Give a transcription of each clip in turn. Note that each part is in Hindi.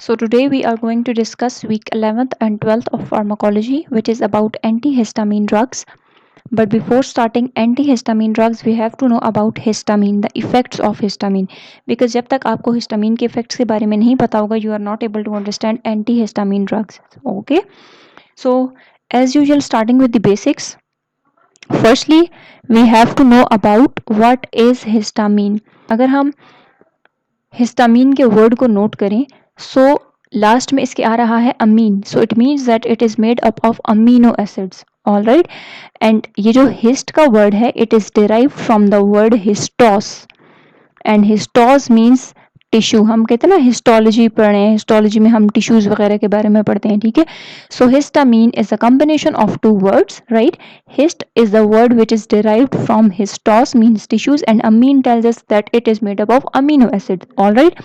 So today we are going to discuss week 11th and 12th of pharmacology, which is about antihistamine drugs. But before starting antihistamine drugs, we have to know about histamine, the effects of histamine. Because जब तक आपको histamine के effects के बारे में नहीं पता होगा, you are not able to understand antihistamine drugs. Okay? So as usual, starting with the basics. Firstly, we have to know about what is histamine. अगर हम हिस्टामीन के वर्ड को नोट करें सो लास्ट में इसके आ रहा है amine, so it means that it is made up of amino acids. All right, and ये जो हिस्ट का वर्ड है it is derive from the word histos, and histos means tissue. हम कहते हैं ना हिस्टोलॉजी पढ़े हैं, हिस्टोलॉजी में हम टिश्यूज वगैरह के बारे में पढ़ते हैं, ठीक है. So histamine is a combination of two words, right. Hist is the word which is derived from histos means tissues, and amine tells us that it is made up of amino acid. All right.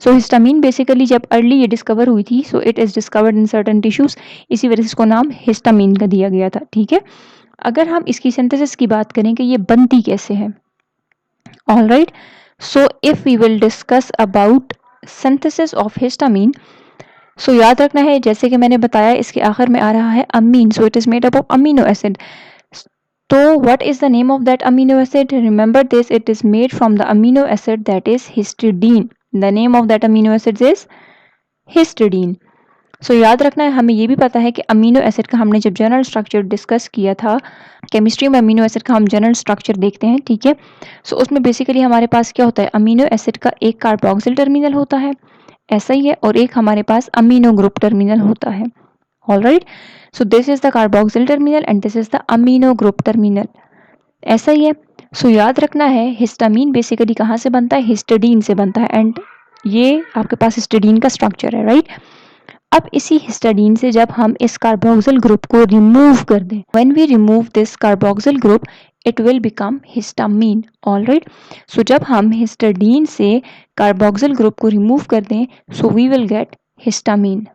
So histamine basically जब अर्ली ये डिस्कवर हुई थी, so it is discovered in certain tissues, इसी वजह से इसको नाम हिस्टामीन का दिया गया था, ठीक है. अगर हम इसकी सिंथेसिस की बात करें कि ये बनती कैसे है, all right. So if we will discuss about synthesis of histamine, so याद रखना है जैसे कि मैंने बताया इसके आखिर में आ रहा है अमीन, so it is made up of amino acid. तो what is the name of that amino acid? Remember this, it is made from the amino acid that is histidine. The name of that amino acid is histidine. सो याद रखना है, हमें ये भी पता है कि अमीनो एसिड का हमने जब जनरल स्ट्रक्चर डिस्कस किया था, केमिस्ट्री में अमीनो एसिड का हम जनरल स्ट्रक्चर देखते हैं, ठीक है. सो उसमें बेसिकली हमारे पास क्या होता है, अमीनो एसिड का एक कार्बोक्सिल टर्मिनल होता है, ऐसा ही है, और एक हमारे पास अमीनो ग्रुप टर्मिनल होता है. All right. So this is the carboxyl terminal and this is the amino group terminal, ऐसा ही है. सो याद रखना है हिस्टामीन बेसिकली कहाँ से बनता है, हिस्टिडीन से बनता है, एंड ये आपके पास हिस्टिडीन का स्ट्रक्चर है, राइट. अब इसी हिस्टाडीन से जब हम इस कार्बोक्सिल ग्रुप को रिमूव कर दें, when we remove this carboxyl group it will become histamine. All right. So जब हम हिस्टाडीन से कार्बोक्सिल ग्रुप को रिमूव कर दें, so we will get histamine.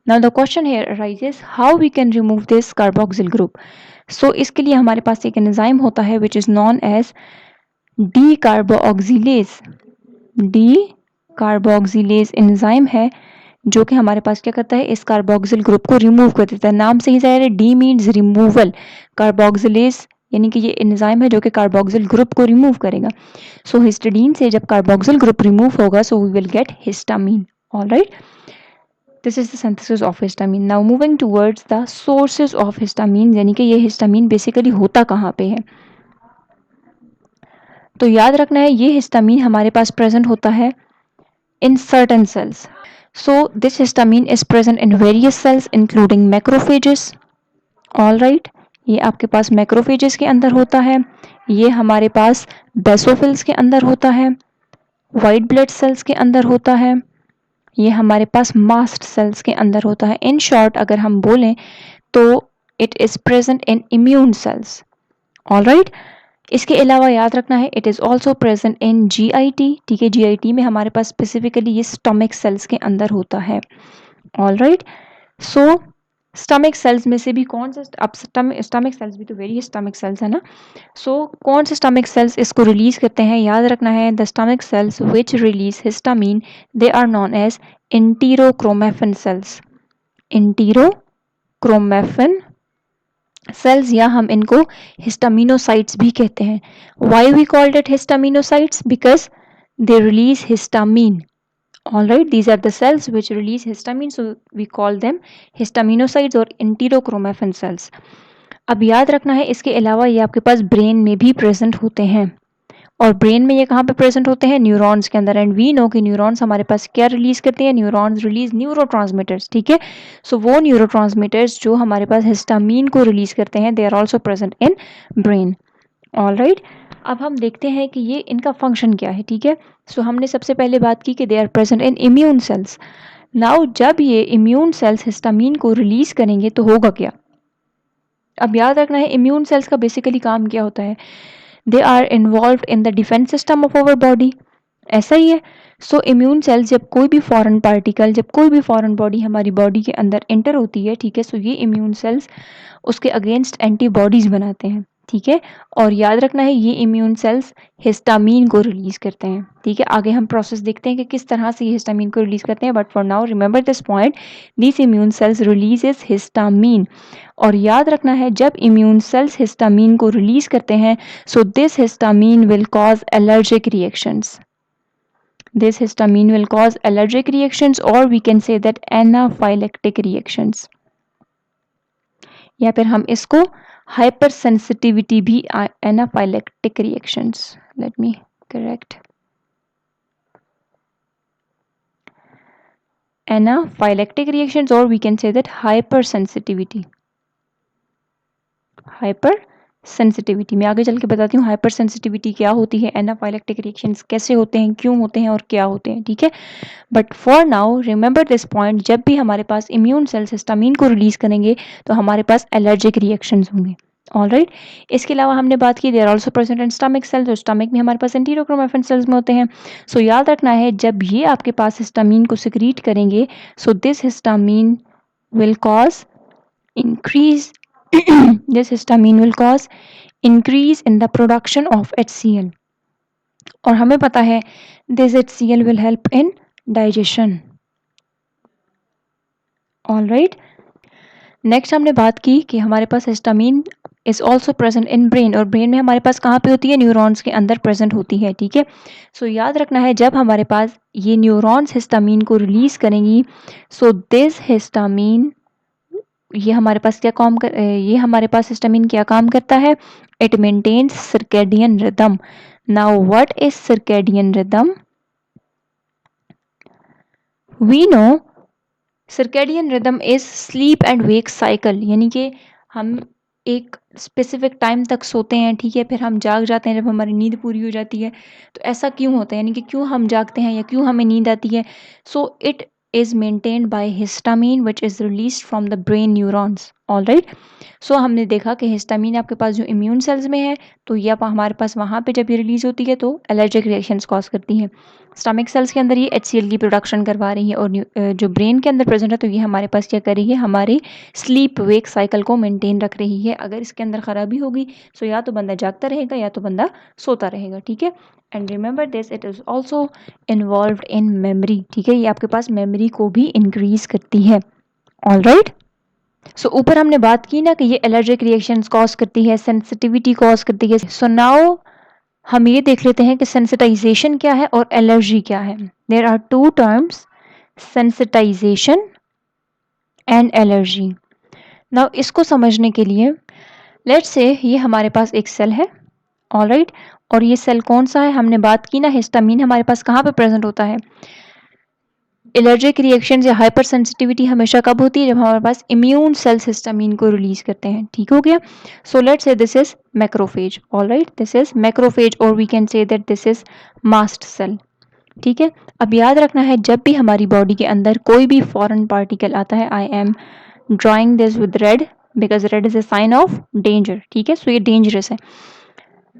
Now the question here arises, how we can remove this carboxyl group. So इसके लिए हमारे पास एक एंजाइम होता है which is known as decarboxylase. Decarboxylase enzyme है जो कि हमारे पास क्या करता है, इस कार्बोक्सिल ग्रुप को रिमूव कर देता है. नाम से ही जाहिर है, डी मीन्स रिमूवल, कार्बोक्सिलेज यानी कि ये एंजाइम है जो कि कार्बोक्सिल ग्रुप को रिमूव करेगा. सो हिस्टिडीन से जब कार्बोक्सिल ग्रुप रिमूव होगा, so we will get histamine. All right. This is the synthesis of histamine. Now moving towards the sources of histamine, यानी कि ये हिस्टामीन बेसिकली होता कहाँ पे है. तो याद रखना है ये हिस्टामीन हमारे पास प्रेजेंट होता है in certain cells. So this histamine is present in various cells including macrophages. All right, ये आपके पास macrophages के अंदर होता है, ये हमारे पास basophils के अंदर होता है, white blood cells के अंदर होता है, ये हमारे पास mast cells के अंदर होता है. In short अगर हम बोलें तो it is present in immune cells. All right. इसके अलावा याद रखना है it is also present in GIT. ठीक है, GIT में हमारे पास स्पेसिफिकली ये स्टमक सेल्स के अंदर होता है. All right. So stomach cells में से भी कौन सा, अब स्टमक सेल्स भी तो वेरी स्टमक सेल्स है ना. सो कौन से स्टमक सेल्स इसको रिलीज करते हैं, याद रखना है the stomach cells which release histamine they are known as enterochromaffin cells. Enterochromaffin cells, या हम इनको हिस्टामिनोसाइट्स भी कहते हैं. Why we called it histaminocytes, because they release histamine. All right, these are the cells which release histamine, so we call them histaminocytes और इंटीरोक्रोमेफिन सेल्स. अब याद रखना है इसके अलावा ये आपके पास ब्रेन में भी प्रेजेंट होते हैं, और ब्रेन में ये कहाँ पे प्रेजेंट होते हैं, न्यूरॉन्स के अंदर. एंड वी नो कि न्यूरॉन्स हमारे पास क्या रिलीज करते हैं, न्यूरॉन्स रिलीज न्यूरोट्रांसमीटर्स. ठीक है. सो वो न्यूरोट्रांसमीटर्स जो हमारे पास हिस्टामीन को रिलीज करते हैं, they are also present in brain. All right. अब हम देखते हैं कि ये इनका फंक्शन क्या है. ठीक है. सो हमने सबसे पहले बात की कि they are present in immune cells. Now जब ये इम्यून सेल्स हिस्टामीन को रिलीज करेंगे तो होगा क्या. अब याद रखना है इम्यून सेल्स का बेसिकली काम क्या होता है, they are involved in the defence system of our body. ऐसा ही है. सो इम्यून सेल्स जब कोई भी फॉरेन पार्टिकल, जब कोई भी फॉरेन बॉडी हमारी बॉडी के अंदर एंटर होती है, ठीक है, सो ये इम्यून सेल्स उसके अगेंस्ट एंटीबॉडीज बनाते हैं. ठीक है। और याद रखना है ये इम्यून सेल्स हिस्टामीन को रिलीज करते हैं। ठीक है, आगे हम प्रोसेस देखते हैं कि किस तरह से ये हिस्टामीन को रिलीज करते हैं, but for now remember this point, this immune cells releases histamine. और याद रखना है जब इम्यून सेल्स हिस्टामीन को रिलीज करते हैं, so this histamine will cause allergic reactions. This histamine will cause allergic reactions, or we can say that anaphylactic reactions, या फिर हम इसको हाइपर सेंसिटिविटी भी, anaphylactic reactions, let me correct, anaphylactic reactions, और we can say that hypersensitivity. Hypersensitivity मैं आगे चल के बताती हूँ हाइपर सेंसिटिविटी क्या होती है, एनाफाइलेक्टिक रिएक्शंस कैसे होते हैं, क्यों होते हैं और क्या होते हैं। ठीक है, but for now remember this point, जब भी हमारे पास इम्यून सेल्स हिस्टामीन को रिलीज करेंगे तो हमारे पास एलर्जिक रिएक्शंस होंगे। ऑलराइट, इसके अलावा हमने बात की there also present in stomach cells, और स्टमक में हमारे पास एंटीरोक्रोमेफिन सेल्स में होते हैं। सो याद रखना है जब ये आपके पास हिस्टामीन को सिक्रीट करेंगे, so this histamine will cause increase this histamine will cause increase in the production of HCl, और हमें पता है this HCl will help in digestion। All right, next हमने बात की कि हमारे पास histamine is also present in brain, और ब्रेन में हमारे पास कहाँ पे होती है, न्यूरॉन्स के अंदर प्रेजेंट होती है। ठीक है, सो याद रखना है जब हमारे पास ये न्यूरॉन्स हिस्टामीन को रिलीज करेंगी, सो दिस हिस्टामीन, ये हमारे पास क्या काम कर, ये हमारे पास हिस्टामीन क्या काम करता है, it maintains circadian rhythm. Now what is circadian rhythm, we know circadian rhythm is sleep and wake cycle, यानी कि हम एक स्पेसिफिक टाइम तक सोते हैं, ठीक है, फिर हम जाग जाते हैं जब हमारी नींद पूरी हो जाती है। तो ऐसा क्यों होता है, यानी कि क्यों हम जागते हैं या क्यों हमें नींद आती है। So it is maintained by histamine which is released from the brain neurons। All right, so हमने देखा कि हिस्टामीन आपके पास जो इम्यून सेल्स में है, तो ये हमारे पास वहाँ पे जब ये रिलीज होती है तो एलर्जिक रिएक्शंस कॉज करती है। स्टमक सेल्स के अंदर ये HCl की प्रोडक्शन करवा रही है, और जो ब्रेन के अंदर प्रेजेंट है तो ये हमारे पास क्या कर रही है, हमारे स्लीप वेक साइकिल को मेंटेन रख रही है। अगर इसके अंदर खराबी होगी सो या तो बंदा जागता रहेगा या तो बंदा सोता रहेगा। ठीक है, and remember this, it is also involve in memory. ठीक है, ये आपके पास मेमोरी को भी इंक्रीज करती है। ऑलराइट, सो ऊपर हमने बात की ना कि ये एलर्जिक रिएक्शंस कॉज करती है, सेंसिटिविटी कॉज करती है। सो नाउ हम ये देख लेते हैं कि सेंसिटाइजेशन क्या है और एलर्जी क्या है। There are two terms, sensitization and allergy. Now इसको समझने के लिए लेट्स से ये हमारे पास एक सेल है, ऑलराइट, और ये सेल कौन सा है, हमने बात की ना हिस्टामीन हमारे पास कहाँ पे प्रेजेंट होता है। एलर्जिक रिएक्शन या हाइपर सेंसिटिविटी हमेशा कब होती है, जब हमारे पास इम्यून सेल्स हिस्टामीन को रिलीज करते हैं। ठीक हो गया, so let's say this is macrophage. All right, this is macrophage, और we can say that this is mast cell. ठीक है, अब याद रखना है जब भी हमारी बॉडी के अंदर कोई भी फॉरेन पार्टिकल आता है, I am drawing this with red because red is a sign of danger. ठीक है, सो ये डेंजरस है।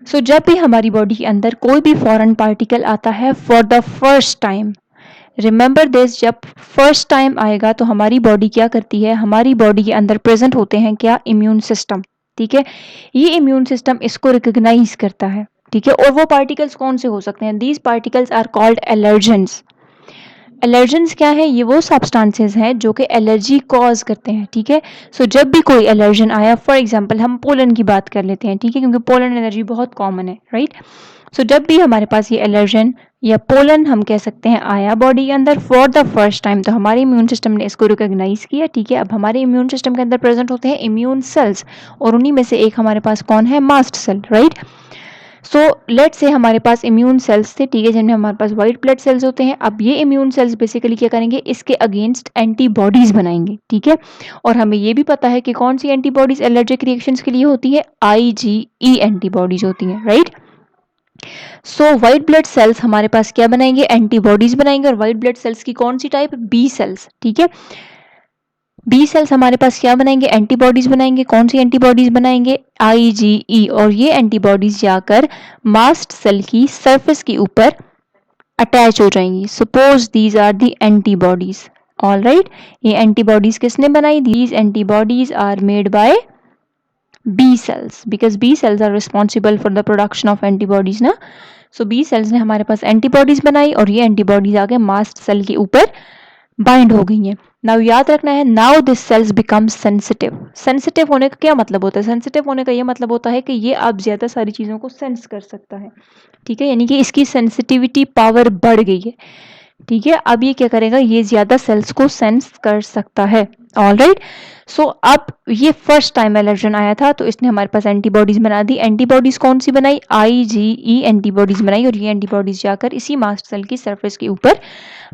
सो जब भी हमारी बॉडी के अंदर कोई भी फॉरेन पार्टिकल आता है for the first time, remember this, जब फर्स्ट टाइम आएगा तो हमारी बॉडी क्या करती है, हमारी बॉडी के अंदर प्रेजेंट होते हैं क्या, इम्यून सिस्टम। ठीक है, ये इम्यून सिस्टम इसको रिकॉग्नाइज करता है। ठीक है, और वो पार्टिकल्स कौन से हो सकते हैं, these particles are called allergens. Allergens क्या है, ये वो सब्सटेंसेस हैं जो कि एलर्जी कॉज करते हैं। ठीक है, सो जब भी कोई एलर्जन आया, फॉर एग्जांपल हम पोलन की बात कर लेते हैं, ठीक है, क्योंकि पोलन एलर्जी बहुत कॉमन है, राइट। सो जब भी हमारे पास ये एलर्जन या पोलन हम कह सकते हैं आया बॉडी के अंदर फॉर द फर्स्ट टाइम, तो हमारे इम्यून सिस्टम ने इसको रिकॉग्नाइज किया। ठीक है, अब हमारे इम्यून सिस्टम के अंदर प्रेजेंट होते हैं इम्यून सेल्स, और उन्हीं में से एक हमारे पास कौन है, mast cell, right. So let से हमारे पास इम्यून सेल्स थे, ठीक है, जिनमें हमारे पास व्हाइट ब्लड सेल्स होते हैं। अब ये इम्यून सेल्स बेसिकली क्या करेंगे, इसके अगेंस्ट एंटीबॉडीज बनाएंगे। ठीक है, और हमें ये भी पता है कि कौन सी एंटीबॉडीज एलर्जिक रिएक्शंस के लिए होती है, IgE एंटीबॉडीज होती हैं, राइट। सो व्हाइट ब्लड सेल्स हमारे पास क्या बनाएंगे, एंटीबॉडीज बनाएंगे, और व्हाइट ब्लड सेल्स की कौन सी टाइप, बी सेल्स। ठीक है, बी सेल्स हमारे पास क्या बनाएंगे, एंटीबॉडीज बनाएंगे। कौन सी एंटीबॉडीज बनाएंगे, IgE, और ये एंटीबॉडीज जाकर मास्ट सेल की सरफेस के ऊपर अटैच हो जाएंगी। Suppose these are the antibodies. Alright, ये एंटीबॉडीज किसने बनाई, these antibodies are made by B cells, because B cells are responsible for the production of antibodies ना। सो बी सेल्स ने हमारे पास एंटीबॉडीज बनाई और ये एंटीबॉडीज आगे मास्ट सेल के ऊपर बाइंड हो गई हैं। नाउ याद रखना है, now this sales become sensitive. Sensitive होने का क्या मतलब होता है? सेंसिटिव होने का ये मतलब होता है कि ये अब ज्यादा सारी चीजों को सेंस कर सकता है, ठीक है, यानी कि इसकी सेंसिटिविटी पावर बढ़ गई है, ठीक है। अब ये क्या करेगा, ये ज्यादा सेल्स को सेंस कर सकता है। ऑलराइट, सो अब ये फर्स्ट टाइम एलर्जन आया था तो इसने हमारे पास एंटीबॉडीज बना दी। एंटीबॉडीज कौन सी बनाई? IgE एंटीबॉडीज बनाई, और ये एंटीबॉडीज जाकर इसी मास्ट सेल की सरफेस के ऊपर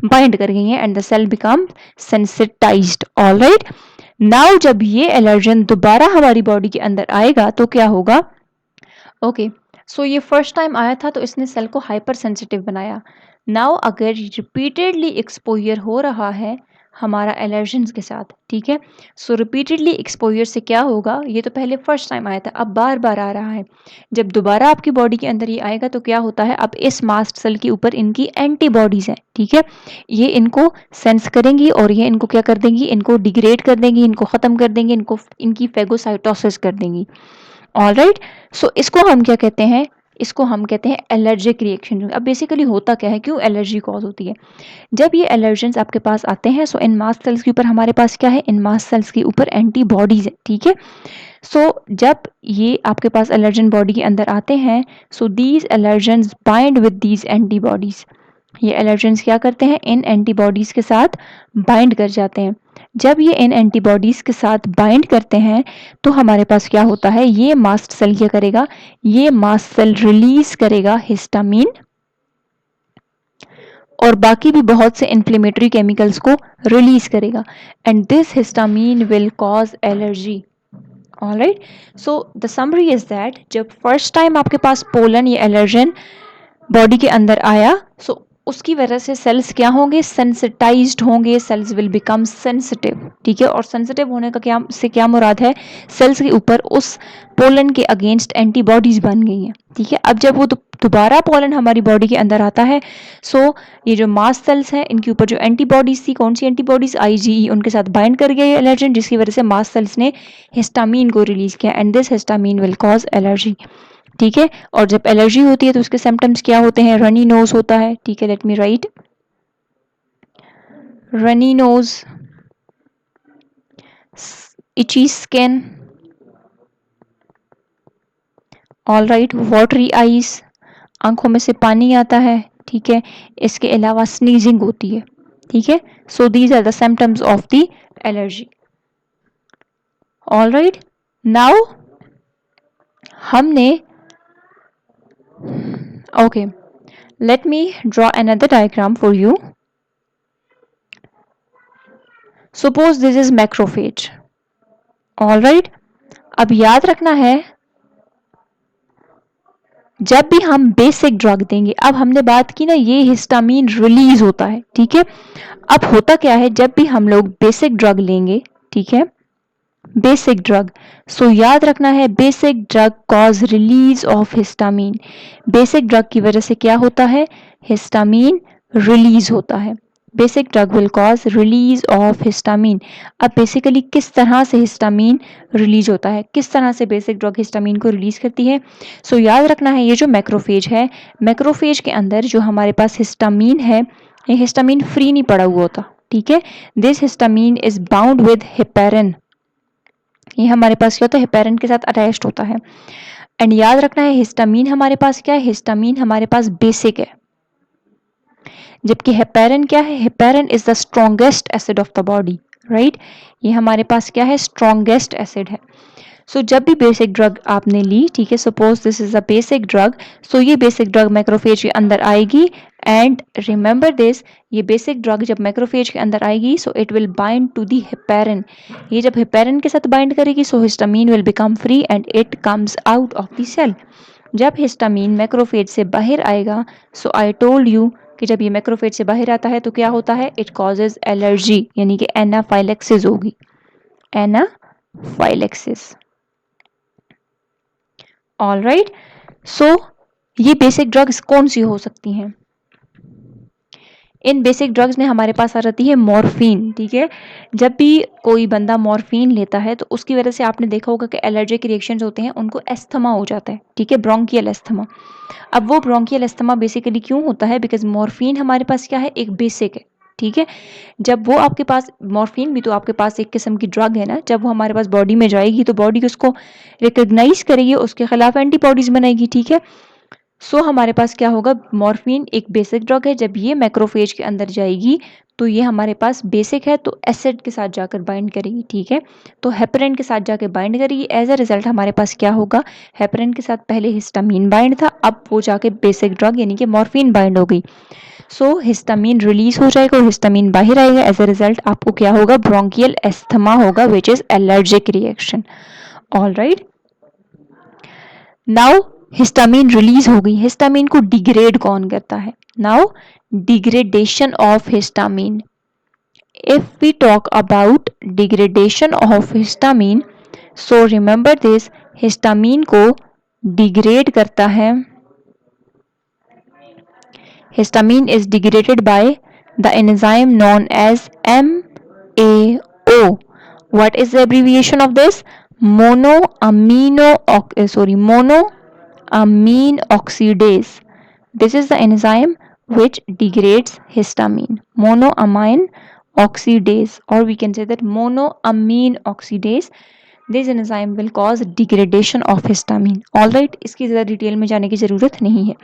बाइंड कर गई हैं and the cell become sensitized. Alright, now जब ये एलर्जन दोबारा हमारी बॉडी के अंदर आएगा तो क्या होगा? ओके, सो ये फर्स्ट टाइम आया था तो इसने सेल को हाइपर सेंसिटिव बनाया। नाउ अगर रिपीटेडली एक्सपोजर हो रहा है हमारा एलर्जेंस के साथ, ठीक है, सो रिपीटेडली एक्सपोजर से क्या होगा? ये तो पहले फर्स्ट टाइम आया था, अब बार बार आ रहा है। जब दोबारा आपकी बॉडी के अंदर ये आएगा तो क्या होता है? अब इस मास्ट सेल के ऊपर इनकी एंटीबॉडीज हैं, ठीक है, ये इनको सेंस करेंगी और ये इनको क्या कर देंगी? इनको डिग्रेड कर देंगी, इनको खत्म कर देंगी, इनको इनकी फेगोसाइटोसिस कर देंगी। ऑलराइट, सो इसको हम क्या कहते हैं? इसको हम कहते हैं एलर्जिक रिएक्शन। अब बेसिकली होता क्या है, क्यों एलर्जी कॉज होती है? जब ये एलर्जेंस आपके पास आते हैं, सो इन मास्ट सेल्स के ऊपर हमारे पास क्या है? इन मास्ट सेल्स के ऊपर एंटीबॉडीज है, ठीक है। सो जब ये आपके पास एलर्जन बॉडी के अंदर आते हैं, so these allergens bind with these antibodies. ये एलर्जेंस क्या करते हैं? इन एंटीबॉडीज के साथ बाइंड कर जाते हैं। जब ये इन एंटीबॉडीज के साथ बाइंड करते हैं तो हमारे पास क्या होता है? ये मास्ट सेल क्या करेगा? ये मास्ट सेल रिलीज करेगा हिस्टामीन और बाकी भी बहुत से इन्फ्लेमेटरी केमिकल्स को रिलीज करेगा and this histamine will cause allergy. Alright, so the summary is that जब फर्स्ट टाइम आपके पास पोलन या एलर्जन बॉडी के अंदर आया, सो उसकी वजह से सेल्स क्या होंगे? सेंसिटाइज्ड होंगे, सेल्स विल बिकम सेंसिटिव, ठीक है। और सेंसिटिव होने का क्या मुराद है? सेल्स के ऊपर उस पोलन के अगेंस्ट एंटीबॉडीज बन गई हैं, ठीक है। अब जब वो दोबारा पोलन हमारी बॉडी के अंदर आता है, सो ये जो मास्ट सेल्स हैं इनके ऊपर जो एंटीबॉडीज थी, कौन सी एंटीबॉडीज? IgE, उनके साथ बाइंड कर गया ये एलर्जन, जिसकी वजह से मास्ट सेल्स ने हिस्टामीन को रिलीज किया and this histamine will cause allergy, ठीक है। और जब एलर्जी होती है तो उसके सिम्टम्स क्या होते हैं? रनी नोज होता है, ठीक है, let me right, runny nose, इची skin, all right, watery eyes, आंखों में से पानी आता है, ठीक है। इसके अलावा स्नीजिंग होती है, ठीक है। So these are the symptoms of the allergy. All right, now हमने okay, let me draw another diagram for you. Suppose this is macrophage. All right, अब याद रखना है जब भी हम बेसिक ड्रग देंगे, अब हमने बात की ना ये हिस्टामीन रिलीज होता है, ठीक है। अब होता क्या है जब भी हम लोग बेसिक ड्रग लेंगे, ठीक है, बेसिक ड्रग, सो याद रखना है basic drug cause release of histamine. Basic drug की वजह से क्या होता है? हिस्टामीन रिलीज होता है। Basic drug will cause release of histamine. अब बेसिकली किस तरह से हिस्टामीन रिलीज होता है, किस तरह से बेसिक ड्रग हिस्टामीन को रिलीज करती है? सो याद रखना है ये जो मैक्रोफेज है, मैक्रोफेज के अंदर जो हमारे पास हिस्टामीन है, ये हिस्टामीन फ्री नहीं पड़ा हुआ होता, ठीक है। This histamine is bound with heparin. ये हमारे पास क्या होता है? हेपेरिन के साथ अटैच्ड होता है। एंड याद रखना है हिस्टामीन हमारे पास क्या है? हिस्टामीन हमारे पास बेसिक है, जबकि हेपेरिन क्या है? Heparin is the strongest acid of the body, right. ये हमारे पास क्या है? स्ट्रॉन्गेस्ट एसिड है। सो जब भी बेसिक ड्रग आपने ली, ठीक है, suppose this is a basic drug, so ये बेसिक ड्रग मैक्रोफेज के अंदर आएगी एंड रिमेंबर दिस, ये बेसिक ड्रग जब मैक्रोफेज के अंदर आएगी so it will bind to the heparin. ये जब हेपेरिन के साथ बाइंड करेगी so histamine will become free and it comes out of the cell. जब हिस्टामीन मैक्रोफेज से बाहर आएगा, सो आई टोल्ड यू कि जब ये मैक्रोफेज से बाहर आता है तो क्या होता है? इट कॉजेज एलर्जी, यानी कि एनाफाइलेक्सिस होगी, एनाफाइलेक्सिस। ऑल राइट, सो ये बेसिक ड्रग्स कौन सी हो सकती हैं? इन बेसिक ड्रग्स में हमारे पास आ जाती है मॉर्फिन। ठीक है, जब भी कोई बंदा मॉर्फिन लेता है तो उसकी वजह से आपने देखा होगा कि एलर्जिक रिएक्शंस होते हैं, उनको एस्थमा हो जाता है। ठीक है, ब्रोंकियल एस्थमा। अब वो ब्रोंकियल एस्थमा बेसिकली क्यों होता है? बिकॉज मॉर्फिन हमारे पास क्या है, एक बेसिक है। ठीक है, जब वो आपके पास, मॉर्फिन भी तो आपके पास एक किस्म की ड्रग है ना, जब वो हमारे पास बॉडी में जाएगी तो बॉडी उसको रिकॉग्नाइज करेगी, उसके खिलाफ एंटीबॉडीज बनाएगी। ठीक है, सो हमारे पास क्या होगा, मॉर्फिन एक बेसिक ड्रग है, जब ये मैक्रोफेज के अंदर जाएगी तो ये हमारे पास बेसिक है तो एसिड के साथ जाकर बाइंड करेगी। ठीक है, तो हेपरिन के साथ जाकर बाइंड करेगी। एज अ रिजल्ट हमारे पास क्या होगा, हेपरिन के साथ पहले हिस्टामीन बाइंड था, अब वो जाके बेसिक ड्रग यानी कि मॉर्फिन बाइंड हो गई। सो हिस्टामीन रिलीज हो जाएगा और हिस्टामीन बाहर आएगा। एज अ रिजल्ट आपको क्या होगा, ब्रोंकियल एस्थमा होगा which is allergic reaction. All right, now histamine release हो गई, हिस्टामीन को डिग्रेड कौन करता है? Now degradation of histamine. If we talk about degradation of histamine, so remember this, histamine को डिग्रेड करता है, histamine is degraded by the enzyme known as MAO. What is the abbreviation of this? Monoamine oxidase. This is the enzyme which degrades histamine. Monoamine oxidase, or we can say that monoamine oxidase. This enzyme will cause degradation of histamine. All right, इसकी ज़्यादा डिटेल में जाने की ज़रूरत नहीं है।